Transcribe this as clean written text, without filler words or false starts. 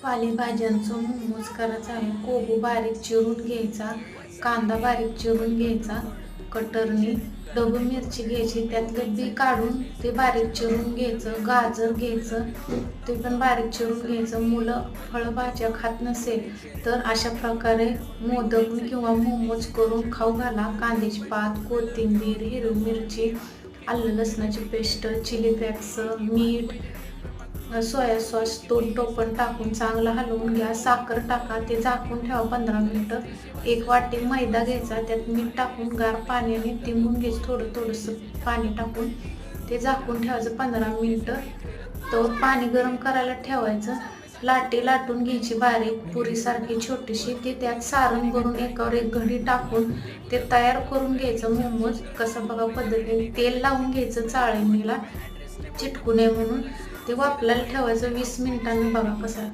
पालेभाज्यांचं मोमोज करायचं आहे. कोबी बारीक चिरून घ्यायचा, कांदा बारीक चिरून घ्यायचा कटरनी, ढबू मिरची घ्यायची, त्यातलं बी काढून ते बारीक चिरून घ्यायचं, गाजर घ्यायचं ते पण बारीक चिरून घ्यायचं. मुलं फळभाज्या खात नसेल तर अशा प्रकारे मोदक किंवा मोमोज करून खाऊ घाला. कांद्याची पात, कोथिंबीर, हिरवी मिरची, आलं लसणाची पेस्ट, चिली फ्लेक्स, मीठ, सोया सॉस 2 टोपण टाकून चांगलं हलवून घ्या. साखर टाका, ते झाकून ठेवा 15 मिनिटं. 1 वाटी मैदा घ्यायचा, त्यात मीठ टाकून गार पाण्याने तिंबून घ्यायचं, थोडंसं पाणी टाकून ते झाकून ठेवायचं 15 मिनिटं. तर पाणी गरम करायला ठेवायचं. लाटी लाटून घ्यायची बारीक पुरीसारखी छोटीशी, ती त्यात सारण भरून एकावर एक घडी टाकून ते तयार करून घ्यायचं. मोमोज कसं बघा पद्धतीने तेल लावून घ्यायचं चाळणीला चिटकू नये म्हणून. ते वाफलायला ठेवायचं 20 मिनिटांनी. बघा कसं